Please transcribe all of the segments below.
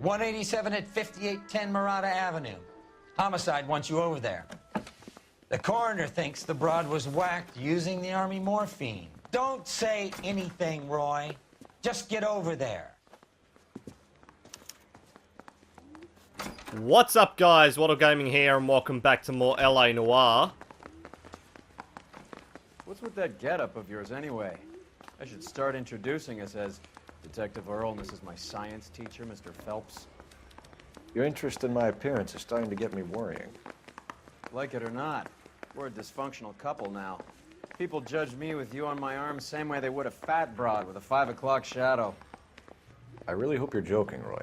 187 at 5810 Murata Avenue. Homicide wants you over there. The coroner thinks the broad was whacked using the Army morphine. Don't say anything, Roy. Just get over there. What's up, guys? WattleGaming here, and welcome back to more LA Noire. What's with that getup of yours, anyway? I should start introducing us as Detective Earl, and this is my science teacher, Mr. Phelps. Your interest in my appearance is starting to get me worrying. Like it or not, we're a dysfunctional couple now. People judge me with you on my arm same way they would a fat broad with a 5 o'clock shadow. I really hope you're joking, Roy.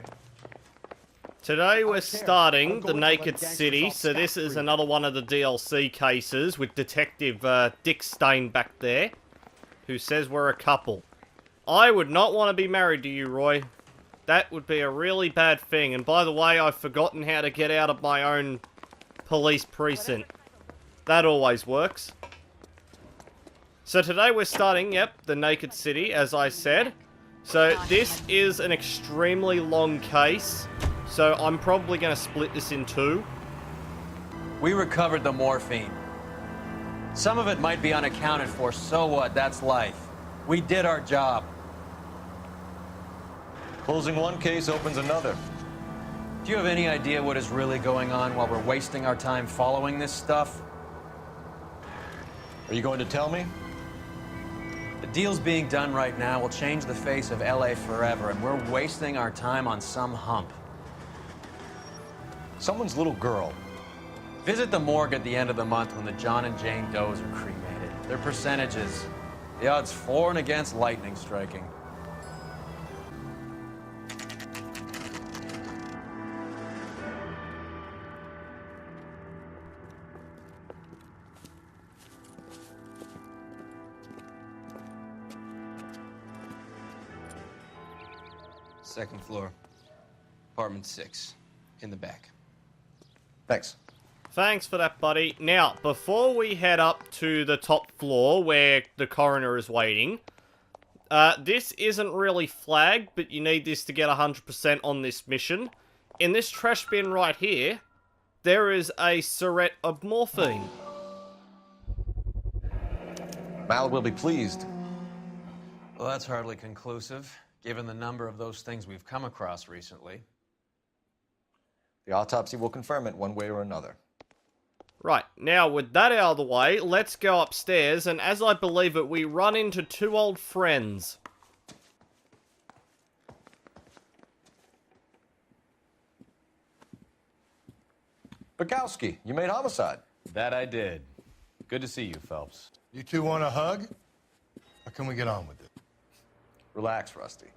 Today we're starting the Naked City, so this is another one of the DLC cases with Detective Dick Stain back there, who says we're a couple. I would not want to be married to you, Roy. That would be a really bad thing. And by the way, I've forgotten how to get out of my own police precinct. That always works. So today we're starting, yep, the Naked City, as I said. So this is an extremely long case. So I'm probably going to split this in two. We recovered the morphine. Some of it might be unaccounted for, so what? That's life. We did our job. Closing one case opens another. Do you have any idea what is really going on while we're wasting our time following this stuff? Are you going to tell me? The deals being done right now will change the face of LA forever, and we're wasting our time on some hump. Someone's little girl. Visit the morgue at the end of the month when the John and Jane Does are cremated. Their percentages. The odds for and against lightning striking. Second floor, apartment 6, in the back. Thanks. Thanks for that, buddy. Now, before we head up to the top floor where the coroner is waiting, this isn't really flagged, but you need this to get 100% on this mission. In this trash bin right here, there is a syringe of morphine. Mal will be pleased. Well, that's hardly conclusive, given the number of those things we've come across recently. The autopsy will confirm it one way or another. Right, now with that out of the way, let's go upstairs, and as I believe it, we run into two old friends. Bukowski, you made homicide. That I did. Good to see you, Phelps. You two want a hug? Or can we get on with it? Relax, Rusty.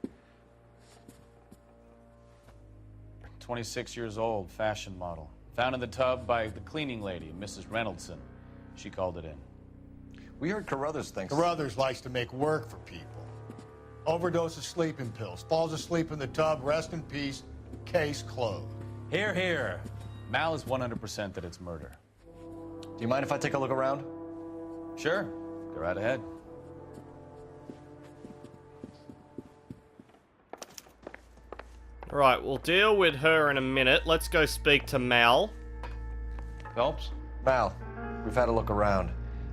26 years old, fashion model. Found in the tub by the cleaning lady, Mrs. Reynoldson. She called it in. We heard Carruthers thinks... Carruthers likes to make work for people. Overdose of sleeping pills. Falls asleep in the tub. Rest in peace. Case closed. Here, here. Mal is 100% that it's murder. Do you mind if I take a look around? Sure. Go right ahead. Right, we'll deal with her in a minute. Let's go speak to Mal. Phelps? Mal, we've had a look around.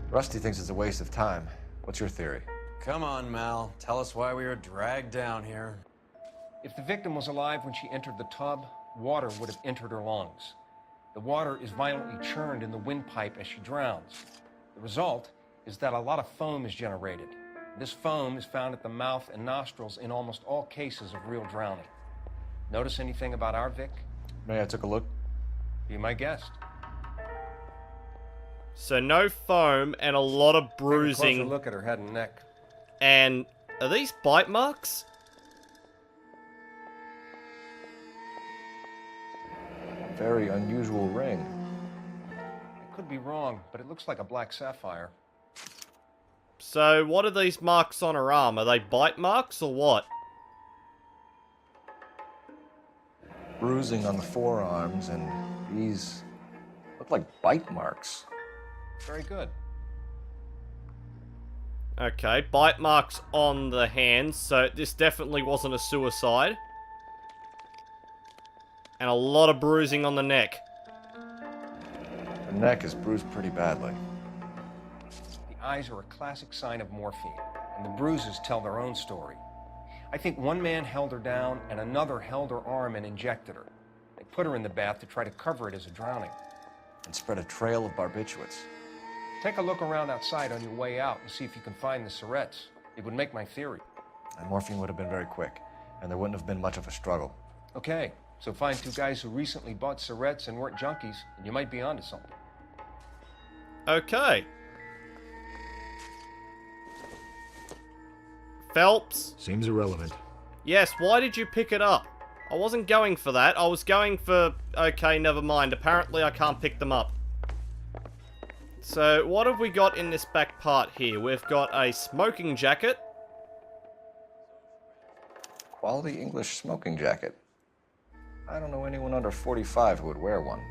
Rusty thinks it's a waste of time. What's your theory? Come on, Mal. Tell us why we were dragged down here. If the victim was alive when she entered the tub, water would have entered her lungs. The water is violently churned in the windpipe as she drowns. The result is that a lot of foam is generated. This foam is found at the mouth and nostrils in almost all cases of real drowning. Notice anything about our Vic? May I took a look? Be my guest. So no foam and a lot of Take a bruising. closer look at her head and neck. And are these bite marks? Very unusual ring. I could be wrong, but it looks like a black sapphire. So what are these marks on her arm? Are they bite marks or what? Bruising on the forearms, and these look like bite marks. Very good. Okay, bite marks on the hands, so this definitely wasn't a suicide. And a lot of bruising on the neck. Her neck is bruised pretty badly. The eyes are a classic sign of morphine, and the bruises tell their own story. I think one man held her down and another held her arm and injected her. They put her in the bath to try to cover it as a drowning. And spread a trail of barbiturates. Take a look around outside on your way out and see if you can find the Surrettes. It would make my theory. And morphine would have been very quick, and there wouldn't have been much of a struggle. Okay, so find two guys who recently bought Surrettes and weren't junkies, and you might be onto something. Okay. Phelps. Seems irrelevant. Yes, why did you pick it up? I wasn't going for that. I was going for... Okay, never mind. Apparently I can't pick them up. So, what have we got in this back part here? We've got a smoking jacket. Quality English smoking jacket. I don't know anyone under 45 who would wear one.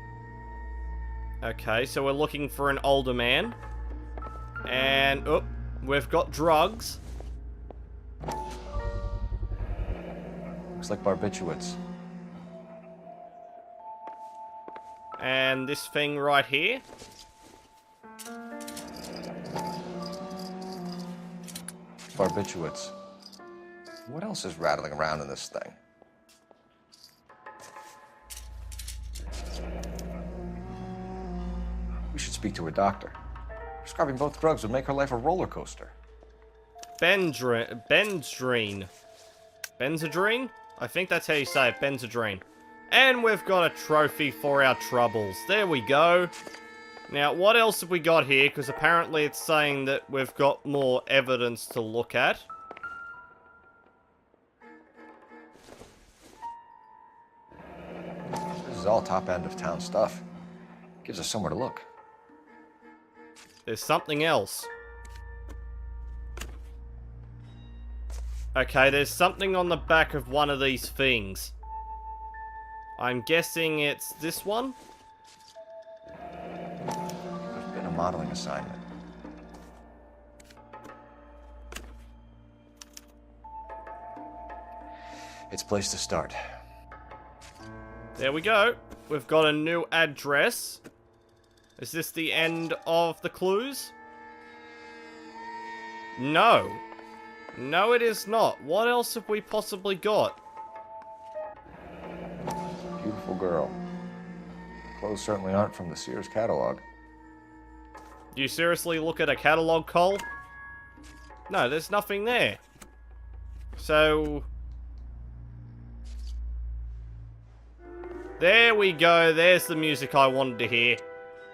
Okay, so we're looking for an older man. And, oh, we've got drugs. Looks like barbiturates. And this thing right here. Barbiturates. What else is rattling around in this thing? We should speak to a doctor. Prescribing both drugs would make her life a roller coaster. Benzedrine. Benzedrine? I think that's how you say it, Benzedrine. And we've got a trophy for our troubles. There we go. Now, what else have we got here? Because apparently it's saying that we've got more evidence to look at. This is all top end of town stuff. Gives us somewhere to look. There's something else. Okay, there's something on the back of one of these things. I'm guessing it's this one? There's been a modeling assignment. It's a place to start. There we go. We've got a new address. Is this the end of the clues? No. No, it is not. What else have we possibly got? Beautiful girl. Clothes certainly aren't from the Sears catalog. Do you seriously look at a catalog, Cole? No, there's nothing there. So... there we go. There's the music I wanted to hear.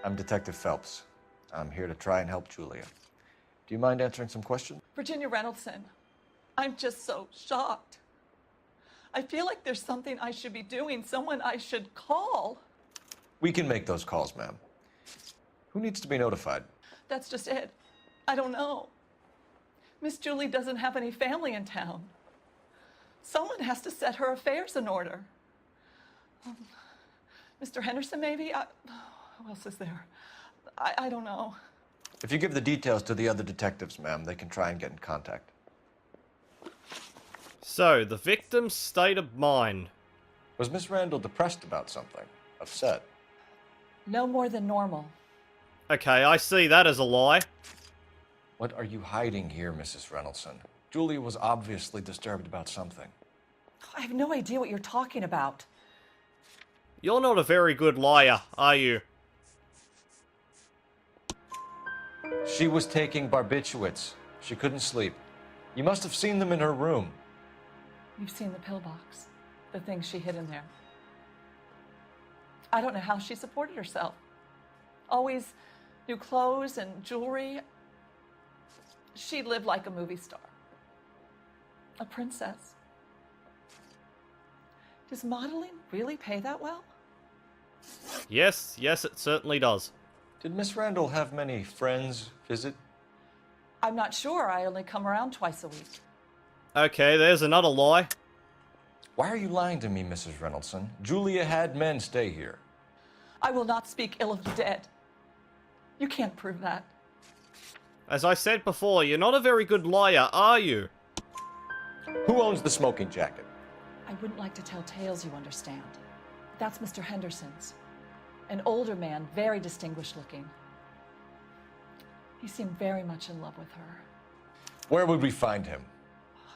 I'm Detective Phelps. I'm here to try and help Julia. Do you mind answering some questions? Virginia Reynoldson, I'm just so shocked. I feel like there's something I should be doing, someone I should call. We can make those calls, ma'am. Who needs to be notified? That's just it. I don't know. Miss Julie doesn't have any family in town. Someone has to set her affairs in order. Mr. Henderson, maybe? Who else is there? I don't know. If you give the details to the other detectives, ma'am, they can try and get in contact. So, the victim's state of mind. Was Miss Randall depressed about something? Upset? No more than normal. Okay, I see that as a lie. What are you hiding here, Mrs. Reynoldson? Julia was obviously disturbed about something. I have no idea what you're talking about. You're not a very good liar, are you? She was taking barbiturates. She couldn't sleep. You must have seen them in her room. You've seen the pillbox, the things she hid in there. I don't know how she supported herself. Always new clothes and jewelry. She lived like a movie star. A princess. Does modeling really pay that well? Yes, it certainly does. Did Miss Randall have many friends visit? I'm not sure. I only come around twice a week. Okay, there's another lie. Why are you lying to me, Mrs. Reynoldson? Julia had men stay here. I will not speak ill of the dead. You can't prove that. As I said before, you're not a very good liar, are you? Who owns the smoking jacket? I wouldn't like to tell tales, you understand. That's Mr. Henderson's. An older man, very distinguished looking. He seemed very much in love with her. Where would we find him?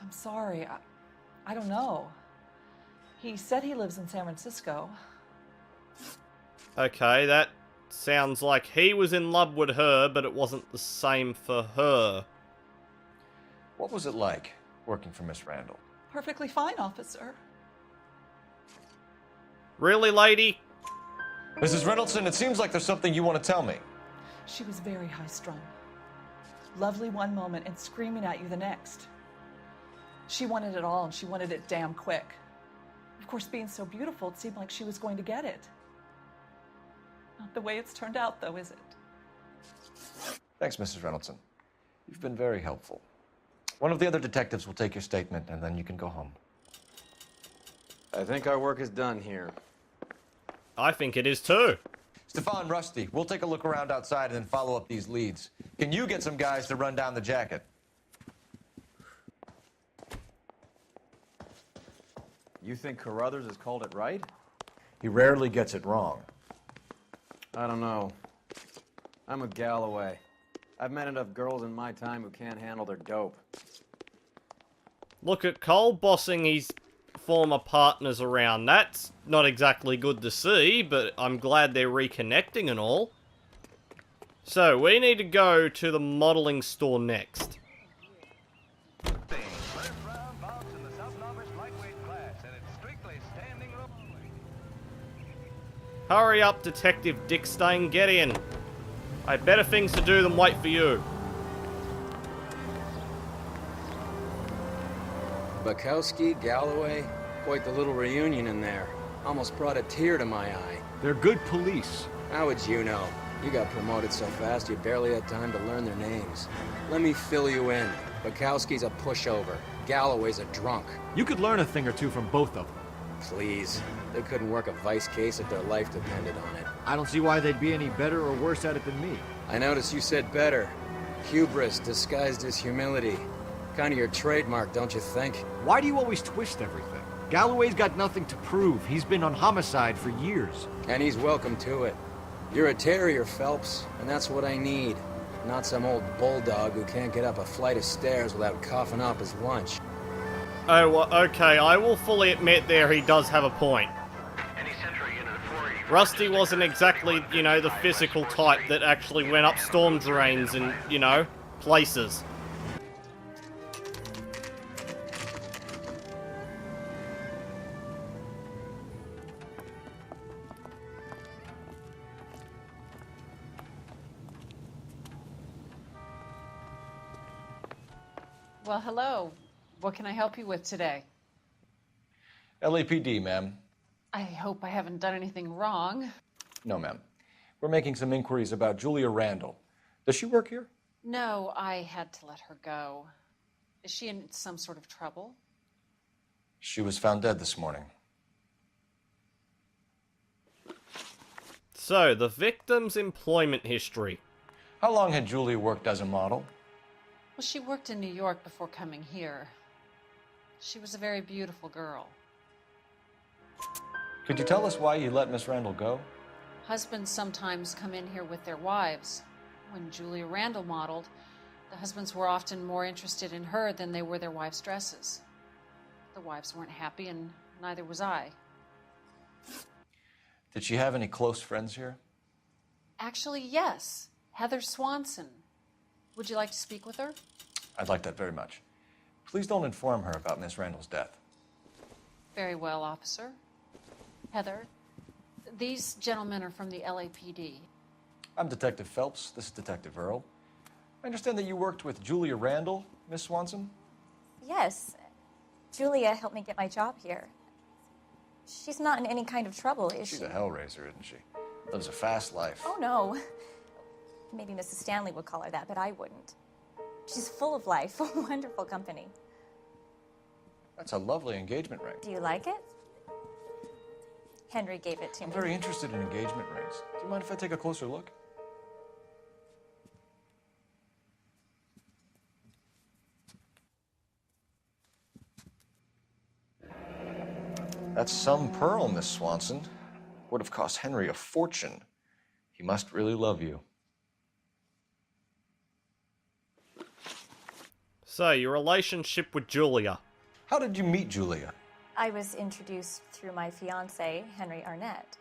I'm sorry, I don't know. He said he lives in San Francisco. Okay, that sounds like he was in love with her, but it wasn't the same for her. What was it like working for Miss Randall? Perfectly fine, officer. Really, lady? Mrs. Reynoldsson, it seems like there's something you want to tell me. She was very high-strung. Lovely one moment and screaming at you the next. She wanted it all, and she wanted it damn quick. Of course, being so beautiful, it seemed like she was going to get it. Not the way it's turned out, though, is it? Thanks, Mrs. Reynoldsson. You've been very helpful. One of the other detectives will take your statement, and then you can go home. I think our work is done here. I think it is too. Stefan, Rusty, we'll take a look around outside and then follow up these leads. Can you get some guys to run down the jacket? You think Carruthers has called it right? He rarely gets it wrong. I don't know. I'm a Galloway. I've met enough girls in my time who can't handle their dope. Look at Cole bossing his former partners around. That's not exactly good to see, but I'm glad they're reconnecting and all. So, we need to go to the modeling store next. Hurry up, Detective Dickstein, get in. I have better things to do than wait for you. Bukowski, Galloway, quite the little reunion in there. Almost brought a tear to my eye. They're good police. How would you know? You got promoted so fast you barely had time to learn their names. Let me fill you in. Bukowski's a pushover. Galloway's a drunk. You could learn a thing or two from both of them. Please. They couldn't work a vice case if their life depended on it. I don't see why they'd be any better or worse at it than me. I noticed you said better. Hubris disguised as humility. Kind of your trademark, don't you think? Why do you always twist everything? Galloway's got nothing to prove. He's been on homicide for years. And he's welcome to it. You're a terrier, Phelps, and that's what I need. Not some old bulldog who can't get up a flight of stairs without coughing up his lunch. Oh, well, okay, I will fully admit there he does have a point. Rusty wasn't exactly, you know, the physical type that actually went up storm drains and, you know, places. Well, hello. What can I help you with today? LAPD, ma'am. I hope I haven't done anything wrong. No, ma'am. We're making some inquiries about Julia Randall. Does she work here? No, I had to let her go. Is she in some sort of trouble? She was found dead this morning. So, the victim's employment history. How long had Julia worked as a model? Well, she worked in New York before coming here. She was a very beautiful girl. Could you tell us why you let Miss Randall go? Husbands sometimes come in here with their wives. When Julia Randall modeled, the husbands were often more interested in her than they were their wives' dresses. The wives weren't happy, and neither was I. Did she have any close friends here? Actually, yes. Heather Swanson. Would you like to speak with her? I'd like that very much. Please don't inform her about Miss Randall's death. Very well, officer. Heather, these gentlemen are from the LAPD. I'm Detective Phelps. This is Detective Earl. I understand that you worked with Julia Randall, Miss Swanson? Yes. Julia helped me get my job here. She's not in any kind of trouble, is she? She's a hellraiser, isn't she? Lives a fast life. Oh, no. Maybe Mrs. Stanley would call her that, but I wouldn't. She's full of life, wonderful company. That's a lovely engagement ring. Do you like it? Henry gave it to me. I'm very interested in engagement rings. Do you mind if I take a closer look? That's some pearl, Miss Swanson. Would have cost Henry a fortune. He must really love you. So, your relationship with Julia. How did you meet Julia? I was introduced through my fiancé, Henry Arnett.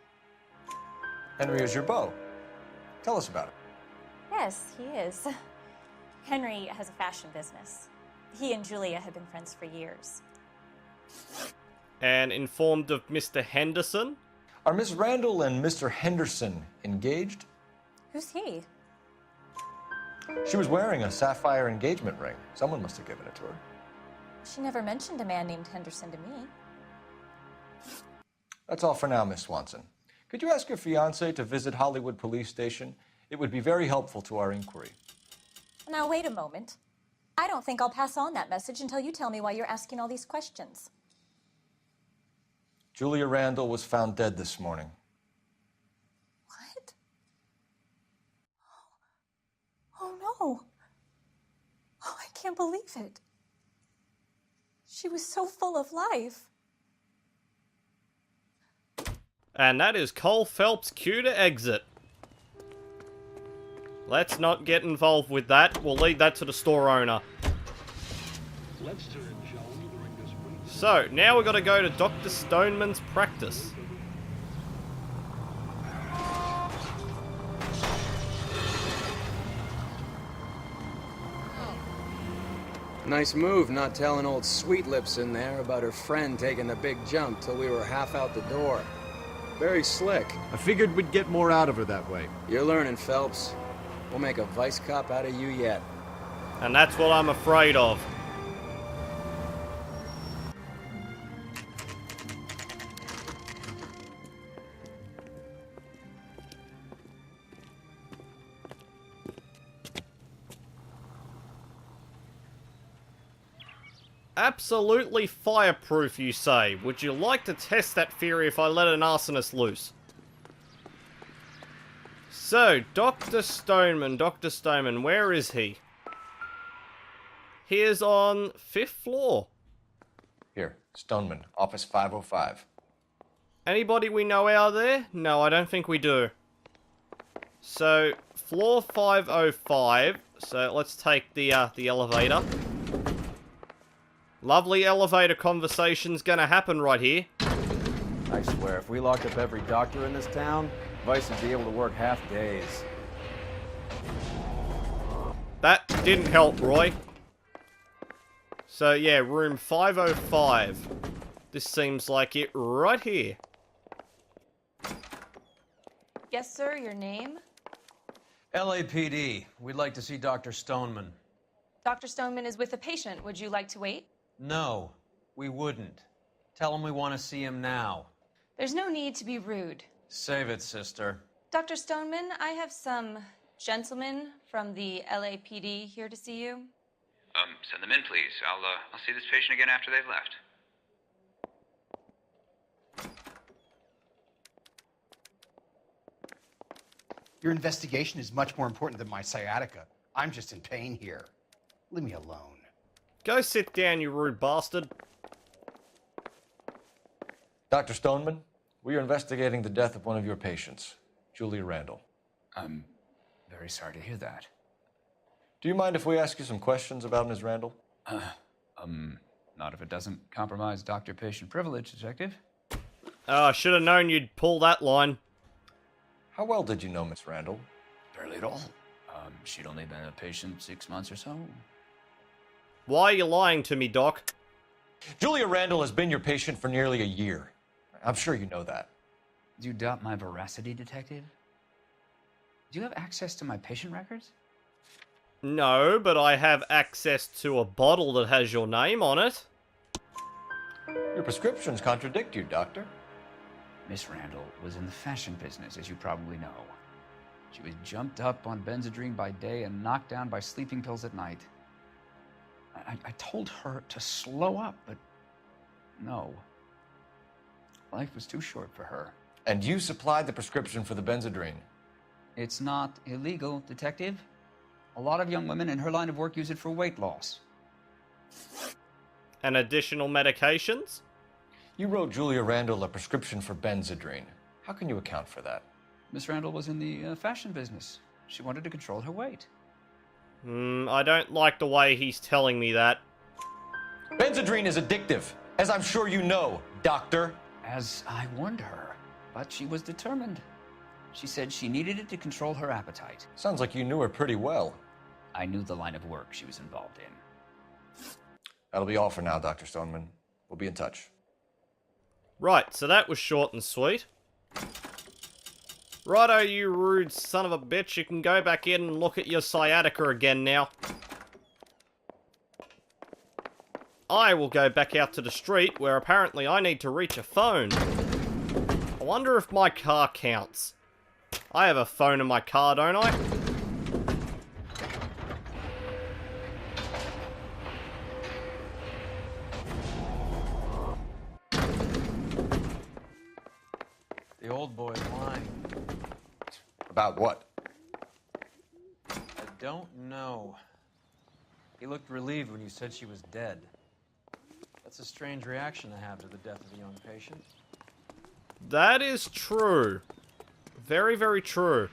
Henry is your beau. Tell us about it. Yes, he is. Henry has a fashion business. He and Julia have been friends for years. And informed of Mr. Henderson? Are Miss Randall and Mr. Henderson engaged? Who's he? She was wearing a sapphire engagement ring. Someone must have given it to her. She never mentioned a man named Henderson to me. That's all for now, Miss Swanson. Could you ask your fiancé to visit Hollywood Police Station? It would be very helpful to our inquiry. Now, wait a moment. I don't think I'll pass on that message until you tell me why you're asking all these questions. Julia Randall was found dead this morning. What? Oh, no. Oh, I can't believe it. She was so full of life. And that is Cole Phelps' cue to exit. Let's not get involved with that. We'll leave that to the store owner. So, now we've got to go to Dr. Stoneman's practice. Nice move not telling old Sweet Lips in there about her friend taking the big jump till we were half out the door. Very slick. I figured we'd get more out of her that way. You're learning, Phelps. We'll make a vice cop out of you yet. And that's what I'm afraid of. Absolutely fireproof, you say. Would you like to test that theory if I let an arsonist loose? So, Dr. Stoneman, where is he? He is on 5th floor. Here, Stoneman, office 505. Anybody we know out there? No, I don't think we do. So, floor 505. So, let's take the elevator. Lovely elevator conversation's gonna happen right here. I swear, if we locked up every doctor in this town, Vice would be able to work half days. That didn't help, Roy. So yeah, room 505. This seems like it right here. Yes, sir, your name? LAPD. We'd like to see Dr. Stoneman. Dr. Stoneman is with a patient. Would you like to wait? No, we wouldn't. Tell him we want to see him now. There's no need to be rude. Save it, sister. Dr. Stoneman, I have some gentlemen from the LAPD here to see you. Send them in, please. I'll see this patient again after they've left. Your investigation is much more important than my sciatica. I'm just in pain here. Leave me alone. Go sit down, you rude bastard. Dr. Stoneman, we are investigating the death of one of your patients, Julia Randall. I'm very sorry to hear that. Do you mind if we ask you some questions about Ms. Randall? Not if it doesn't compromise doctor-patient privilege, Detective. Oh, I should have known you'd pull that line. How well did you know Miss Randall? Barely at all. She'd only been a patient 6 months or so. Why are you lying to me, Doc? Julia Randall has been your patient for nearly a year. I'm sure you know that. Do you doubt my veracity, Detective? Do you have access to my patient records? No, but I have access to a bottle that has your name on it. Your prescriptions contradict you, Doctor. Miss Randall was in the fashion business, as you probably know. She was jumped up on Benzedrine by day and knocked down by sleeping pills at night. I told her to slow up, but no. Life was too short for her. And you supplied the prescription for the Benzedrine? It's not illegal, Detective. A lot of young women in her line of work use it for weight loss. And additional medications? You wrote Julia Randall a prescription for Benzedrine. How can you account for that? Miss Randall was in the fashion business. She wanted to control her weight. I don't like the way he's telling me that. Benzedrine is addictive, as I'm sure you know, Doctor. As I warned her, but she was determined. She said she needed it to control her appetite. Sounds like you knew her pretty well. I knew the line of work she was involved in. That'll be all for now, Dr. Stoneman. We'll be in touch. Right, so that was short and sweet. Righto, you rude son of a bitch. You can go back in and look at your sciatica again now. I will go back out to the street, where apparently I need to reach a phone. I wonder if my car counts. I have a phone in my car, don't I? The old boy's lying. About what? I don't know. He looked relieved when you said she was dead. That's a strange reaction to have to the death of a young patient. That is true. Very, very true.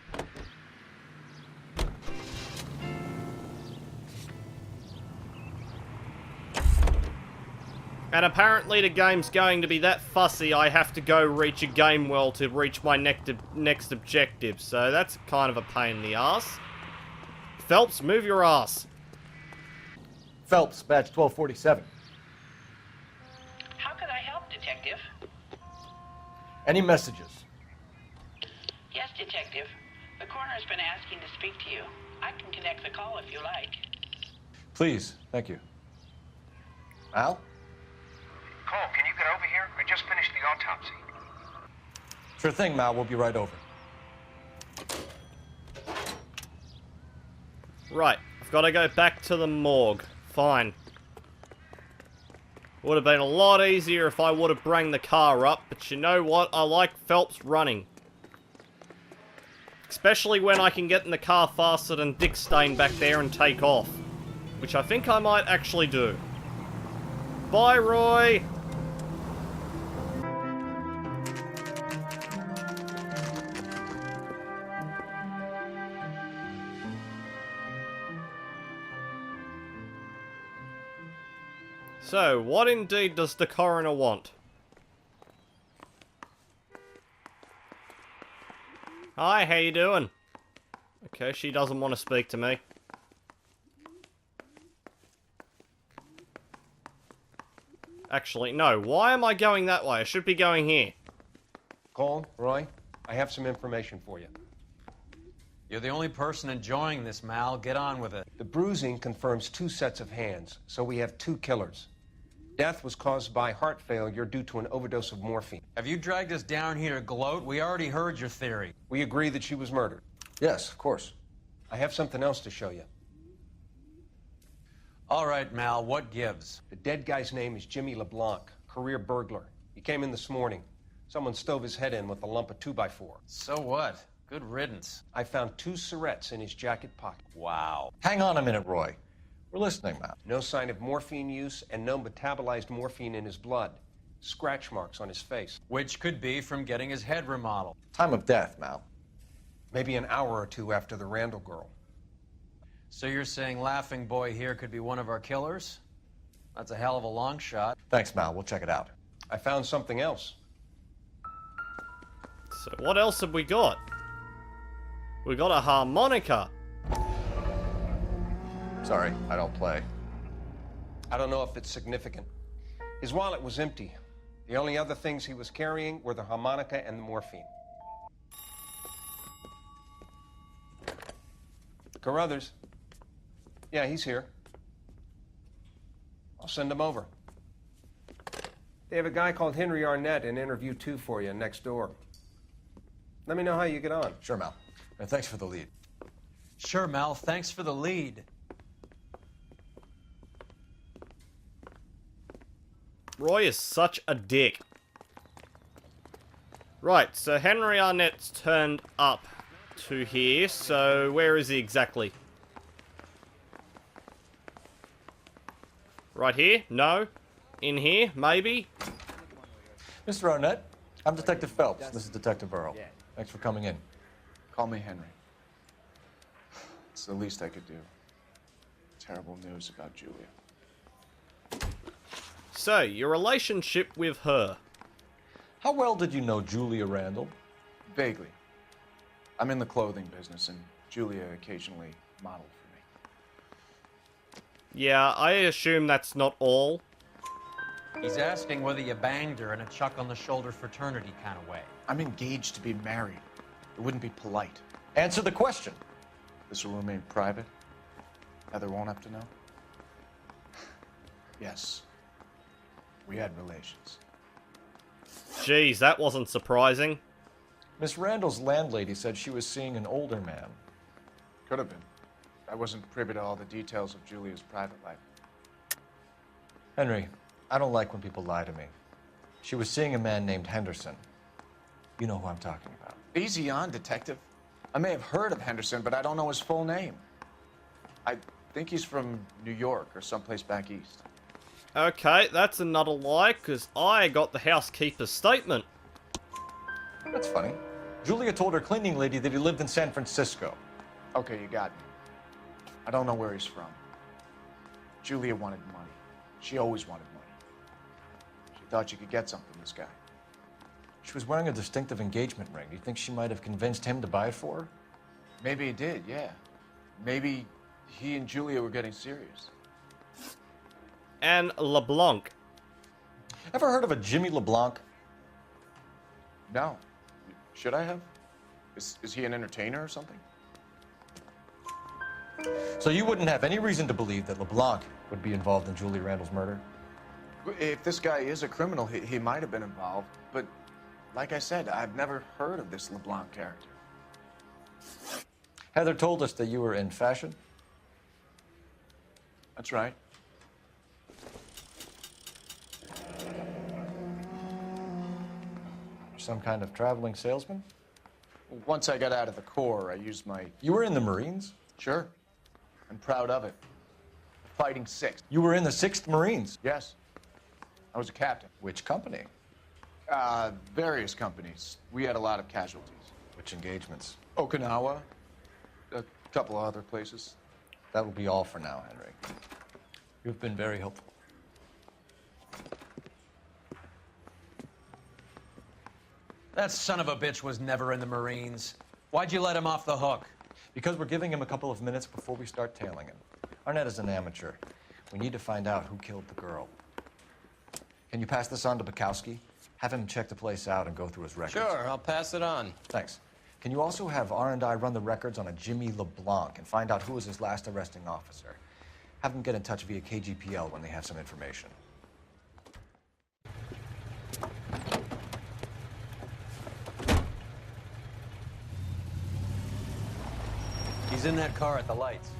And apparently the game's going to be that fussy I have to go reach a game well to reach my next objective. So that's kind of a pain in the ass. Phelps, move your ass. Phelps, badge 1247. How can I help, Detective? Any messages? Yes, Detective. The coroner's been asking to speak to you. I can connect the call if you like. Please, thank you. Al? Cole, can you get over here? I just finished the autopsy. Sure thing, Mal. We'll be right over. Right, I've got to go back to the morgue. Fine. Would have been a lot easier if I would have brought the car up, but you know what? I like Phelps running. Especially when I can get in the car faster than Dick Stain back there and take off. Which I think I might actually do. Bye, Roy! So, what indeed does the coroner want? Hi, how you doing? Okay, she doesn't want to speak to me. Actually, no. Why am I going that way? I should be going here. Cole, Roy, I have some information for you. You're the only person enjoying this, Mal. Get on with it. The bruising confirms 2 sets of hands, so we have 2 killers. Death was caused by heart failure due to an overdose of morphine. Have you dragged us down here to gloat? We already heard your theory. We agree that she was murdered. Yes, of course. I have something else to show you. All right, Mal, what gives? The dead guy's name is Jimmy LeBlanc, career burglar. He came in this morning. Someone stove his head in with a lump of 2x4. So what? Good riddance. I found 2 syrettes in his jacket pocket. Wow. Hang on a minute, Roy. We're listening, Mal. No sign of morphine use and no metabolized morphine in his blood. Scratch marks on his face. Which could be from getting his head remodeled. Time of death, Mal. Maybe an hour or 2 after the Randall girl. So you're saying Laughing Boy here could be one of our killers? That's a hell of a long shot. Thanks, Mal. We'll check it out. I found something else. So what else have we got? We got a harmonica. Sorry, I don't play. I don't know if it's significant. His wallet was empty. The only other things he was carrying were the harmonica and the morphine. Carruthers. Yeah, he's here. I'll send him over. They have a guy called Henry Arnett in interview 2 for you next door. Let me know how you get on. Sure, Mal. And thanks for the lead. Sure, Mal. Thanks for the lead. Roy is such a dick. Right, so Henry Arnett's turned up to here, so where is he exactly? Right here? No. In here? Maybe? Mr. Arnett, I'm Detective Phelps. This is Detective Earl. Thanks for coming in. Call me Henry. It's the least I could do. Terrible news about Julia. So, your relationship with her. How well did you know Julia Randall? Vaguely. I'm in the clothing business, and Julia occasionally modeled for me. Yeah, I assume that's not all. He's asking whether you banged her in a chuck-on-the-shoulder fraternity kind of way. I'm engaged to be married. It wouldn't be polite. Answer the question. This will remain private? Heather won't have to know? Yes. We had relations. Geez, that wasn't surprising. Miss Randall's landlady said she was seeing an older man. Could have been. I wasn't privy to all the details of Julia's private life. Henry, I don't like when people lie to me. She was seeing a man named Henderson. You know who I'm talking about. Easy on, Detective. I may have heard of Henderson, but I don't know his full name. I think he's from New York or someplace back east. Okay, that's another lie, because I got the housekeeper's statement. That's funny. Julia told her cleaning lady that he lived in San Francisco. Okay, you got me. I don't know where he's from. Julia wanted money. She always wanted money. She thought she could get something from this guy. She was wearing a distinctive engagement ring. Do you think she might have convinced him to buy it for her? Maybe he did, yeah. Maybe he and Julia were getting serious. And LeBlanc. Ever heard of a Jimmy LeBlanc? No. Should I have? Is he an entertainer or something? So you wouldn't have any reason to believe that LeBlanc would be involved in Julia Randall's murder? If this guy is a criminal, he might have been involved. But like I said, I've never heard of this LeBlanc character. Heather told us that you were in fashion. That's right. Some kind of traveling salesman? Once I got out of the Corps, I used my... You were in the Marines? Sure. I'm proud of it. Fighting 6th. You were in the 6th Marines? Yes. I was a captain. Which company? Various companies. We had a lot of casualties. Which engagements? Okinawa. A couple of other places. That will be all for now, Henry. You've been very helpful. That son of a bitch was never in the Marines. Why'd you let him off the hook? Because we're giving him a couple of minutes before we start tailing him. Arnett is an amateur. We need to find out who killed the girl. Can you pass this on to Bukowski? Have him check the place out and go through his records. Sure, I'll pass it on. Thanks. Can you also have R&I run the records on a Jimmy LeBlanc and find out who was his last arresting officer? Have them get in touch via KGPL when they have some information. He's in that car at the lights.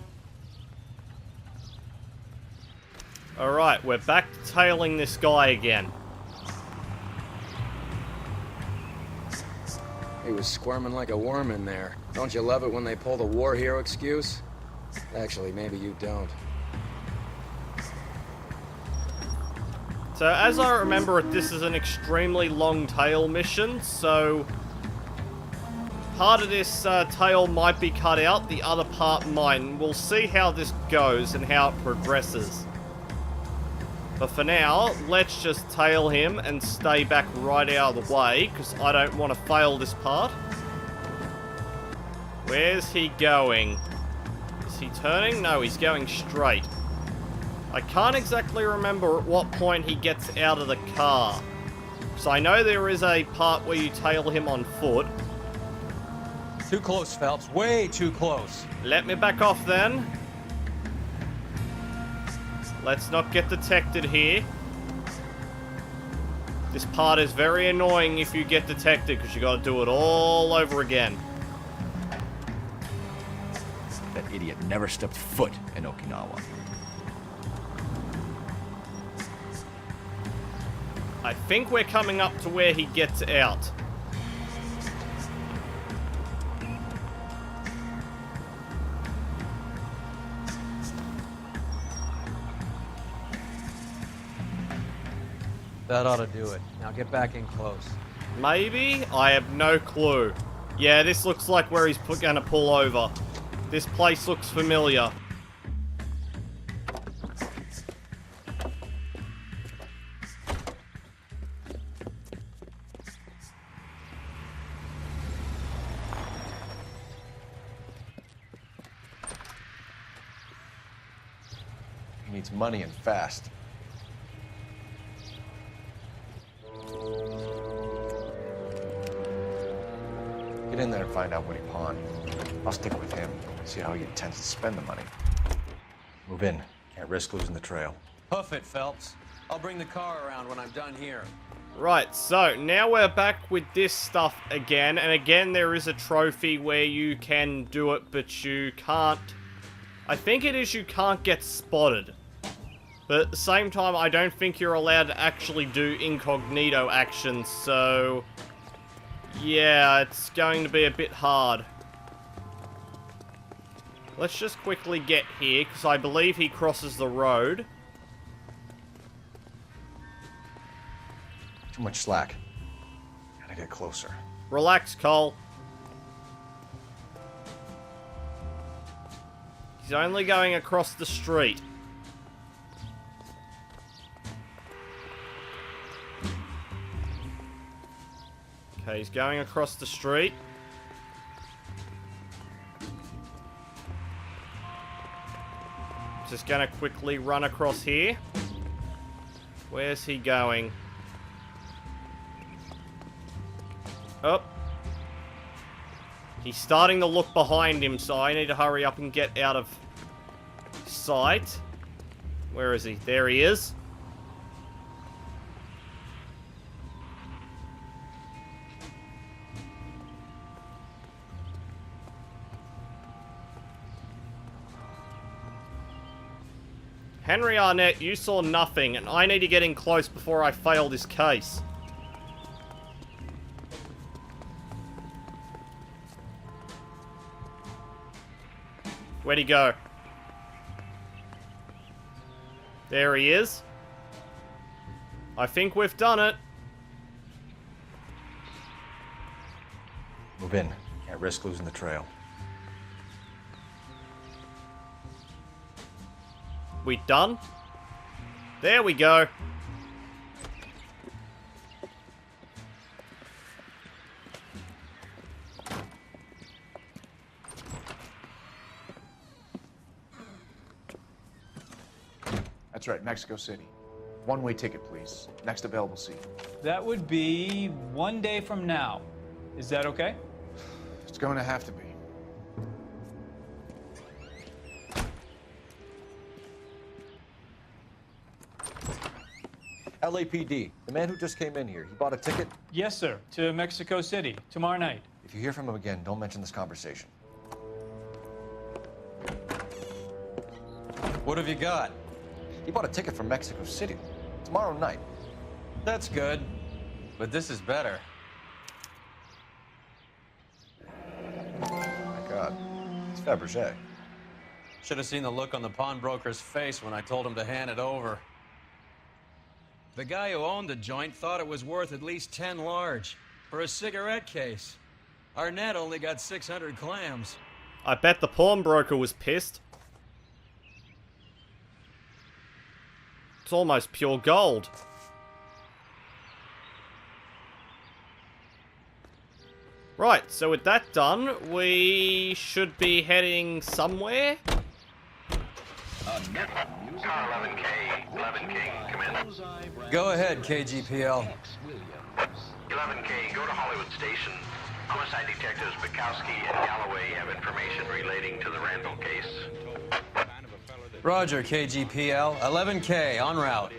Alright, we're back to tailing this guy again. He was squirming like a worm in there. Don't you love it when they pull the war hero excuse? Actually, maybe you don't. So, as I remember it, this is an extremely long tail mission, so... part of this tail might be cut out, the other part might. And we'll see how this goes and how it progresses. But for now, let's just tail him and stay back right out of the way, because I don't want to fail this part. Where's he going? Is he turning? No, he's going straight. I can't exactly remember at what point he gets out of the car. So I know there is a part where you tail him on foot. Too close, Phelps. Way too close. Let me back off then. Let's not get detected here. This part is very annoying if you get detected, because you got to do it all over again. That idiot never stepped foot in Okinawa. I think we're coming up to where he gets out. That ought to do it. Now get back in close. Maybe? I have no clue. Yeah, this looks like where he's gonna pull over. This place looks familiar. He needs money and fast. Get in there and find out what he pawned. I'll stick with him, see how he intends to spend the money. Move in. Can't risk losing the trail. Hoof it, Phelps. I'll bring the car around when I'm done here. Right, so now we're back with this stuff again, and again there is a trophy where you can do it, but you can't. I think it is you can't get spotted. But at the same time, I don't think you're allowed to actually do incognito actions, so yeah, it's going to be a bit hard. Let's just quickly get here, because I believe he crosses the road. Too much slack. Gotta get closer. Relax, Cole. He's only going across the street. Okay, he's going across the street. Just gonna quickly run across here. Where's he going? Oh. He's starting to look behind him, so I need to hurry up and get out of sight. Where is he? There he is. Henry Arnett, you saw nothing, and I need to get in close before I fail this case. Where'd he go? There he is. I think we've done it. Move in. Can't risk losing the trail. We done? There we go. That's right, Mexico City. One-way ticket, please. Next available seat. That would be 1 day from now. Is that okay? It's going to have to be. LAPD, the man who just came in here, he bought a ticket? Yes, sir. To Mexico City, tomorrow night. If you hear from him again, don't mention this conversation. What have you got? He bought a ticket from Mexico City. Tomorrow night. That's good. But this is better. Oh my God. It's Fabergé. Should have seen the look on the pawnbroker's face when I told him to hand it over. The guy who owned the joint thought it was worth at least 10 large for a cigarette case. Arnett only got 600 clams. I bet the pawnbroker was pissed. It's almost pure gold. Right, so with that done, we should be heading somewhere. Car 11K, 11 King, come in. Go ahead, KGPL. 11K, go to Hollywood Station. Homicide detectives Bukowski and Galloway have information relating to the Randall case. Roger, KGPL. 11K, en route.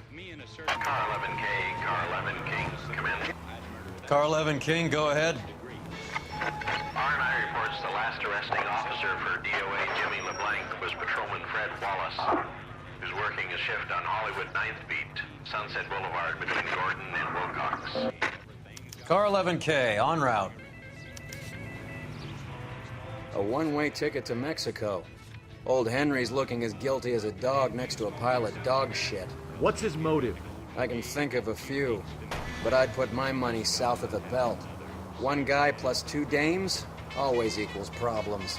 Car 11K, car 11 King, come in. Car 11 King, go ahead. R&I reports the last arresting officer for DOA Jimmy LeBlanc was Patrolman Fred Wallace, who's working a shift on Hollywood 9th Beat, Sunset Boulevard between Gordon and Wilcox. Car 11K, en route. A one-way ticket to Mexico. Old Henry's looking as guilty as a dog next to a pile of dog shit. What's his motive? I can think of a few. but I'd put my money south of the belt. One guy plus two dames always equals problems.